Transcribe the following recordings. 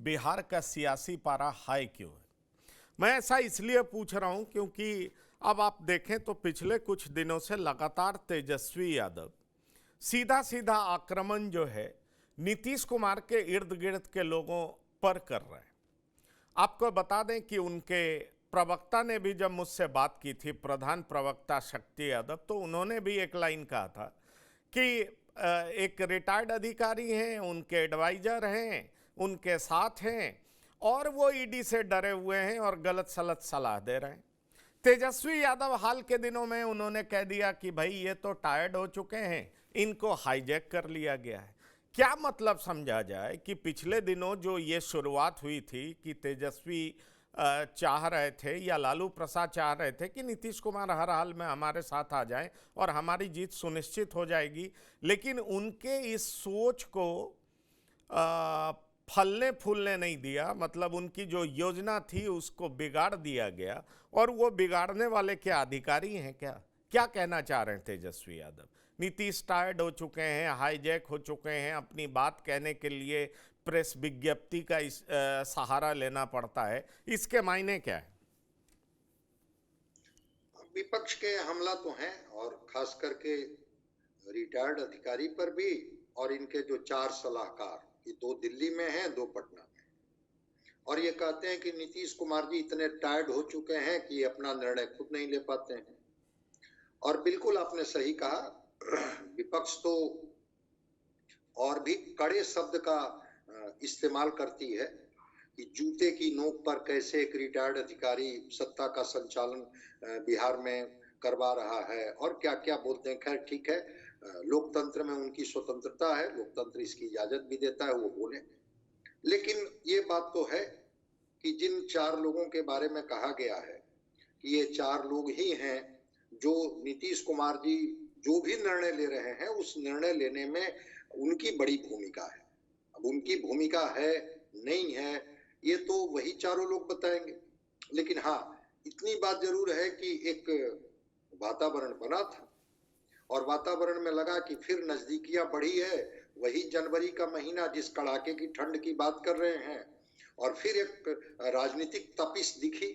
बिहार का सियासी पारा हाई क्यों है? मैं ऐसा इसलिए पूछ रहा हूं क्योंकि अब आप देखें तो पिछले कुछ दिनों से लगातार तेजस्वी यादव सीधा सीधा आक्रमण जो है नीतीश कुमार के इर्द गिर्द के लोगों पर कर रहे हैं। आपको बता दें कि उनके प्रवक्ता ने भी जब मुझसे बात की थी, प्रधान प्रवक्ता शक्ति यादव, तो उन्होंने भी एक लाइन कहा था कि एक रिटायर्ड अधिकारी हैं, उनके एडवाइजर हैं, उनके साथ हैं और वो ईडी से डरे हुए हैं और गलत सलत सलाह दे रहे हैं। तेजस्वी यादव हाल के दिनों में उन्होंने कह दिया कि भाई ये तो टायर्ड हो चुके हैं, इनको हाईजैक कर लिया गया है। क्या मतलब समझा जाए कि पिछले दिनों जो ये शुरुआत हुई थी कि तेजस्वी चाह रहे थे या लालू प्रसाद चाह रहे थे कि नीतीश कुमार हर हाल में हमारे साथ आ जाएं और हमारी जीत सुनिश्चित हो जाएगी, लेकिन उनके इस सोच को फलने फूलने नहीं दिया। मतलब उनकी जो योजना थी उसको बिगाड़ दिया गया और वो बिगाड़ने वाले क्या अधिकारी हैं? क्या कहना चाह रहे हैं तेजस्वी यादव? नीतीश टायर्ड हो चुके हैं, हाईजैक हो चुके हैं, अपनी बात कहने के लिए प्रेस विज्ञप्ति का सहारा लेना पड़ता है, इसके मायने क्या है? विपक्ष के हमला तो हैं, और खास करके रिटायर्ड अधिकारी पर भी, और इनके जो 4 सलाहकार, ये 2 दिल्ली में हैं, 2 पटना में, और ये कहते हैं कि नीतीश कुमार जी इतने टायर्ड हो चुके हैं कि अपना निर्णय खुद नहीं ले पाते हैं। और बिल्कुल आपने सही कहा, विपक्ष तो और भी कड़े शब्द का इस्तेमाल करती है कि जूते की नोक पर कैसे एक रिटायर्ड अधिकारी सत्ता का संचालन बिहार में करवा रहा है, और क्या क्या बोलते हैं। खैर ठीक है, लोकतंत्र में उनकी स्वतंत्रता है, लोकतंत्र इसकी इजाजत भी देता है, वो बोले। लेकिन ये बात तो है कि जिन 4 लोगों के बारे में कहा गया है कि ये 4 लोग ही हैं जो नीतीश कुमार जी जो भी निर्णय ले रहे हैं उस निर्णय लेने में उनकी बड़ी भूमिका है। अब उनकी भूमिका है नहीं है ये तो वही चारों लोग बताएंगे। लेकिन हाँ, इतनी बात जरूर है कि एक वातावरण बना था, और वातावरण में लगा कि फिर नजदीकियां बढ़ी है, वही जनवरी का महीना जिस कड़ाके की ठंड की बात कर रहे हैं, और फिर एक राजनीतिक तपिश दिखी,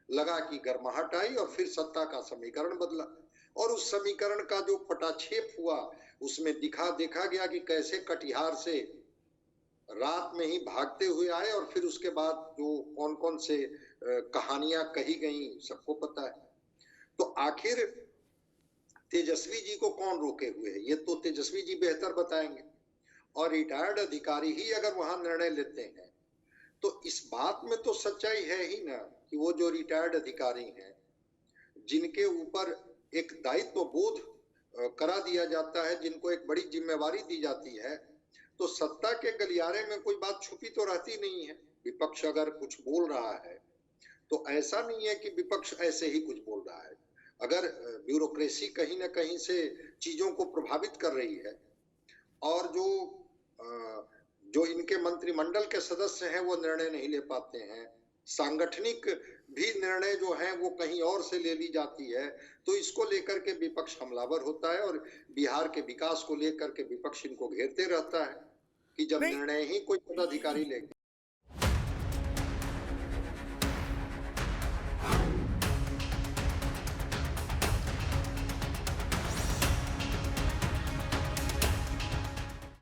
लगा कि गर्माहट आई, और फिर सत्ता का समीकरण बदला। और उस समीकरण का जो पटाक्षेप हुआ उसमें देखा गया कि कैसे कटिहार से रात में ही भागते हुए आए, और फिर उसके बाद जो कौन कौन से कहानियां कही गई सबको पता है। तो आखिर तेजस्वी जी को कौन रोके हुए है, ये तो तेजस्वी जी बेहतर बताएंगे। और रिटायर्ड अधिकारी ही अगर वहां निर्णय लेते हैं तो इस बात में तो सच्चाई है ही ना कि वो जो रिटायर्ड अधिकारी हैं जिनके ऊपर एक दायित्व बोध करा दिया जाता है, जिनको एक बड़ी जिम्मेवारी दी जाती है, तो सत्ता के गलियारे में कोई बात छुपी तो रहती नहीं है। विपक्ष अगर कुछ बोल रहा है तो ऐसा नहीं है कि विपक्ष ऐसे ही कुछ बोल रहा है। अगर ब्यूरोक्रेसी कहीं ना कहीं से चीजों को प्रभावित कर रही है, और जो इनके मंत्रिमंडल के सदस्य हैं वो निर्णय नहीं ले पाते हैं, सांगठनिक भी निर्णय जो है वो कहीं और से ले ली जाती है, तो इसको लेकर के विपक्ष हमलावर होता है, और बिहार के विकास को लेकर के विपक्ष इनको घेरते रहता है कि जब नहीं, निर्णय ही कोई पदाधिकारी लेंगे।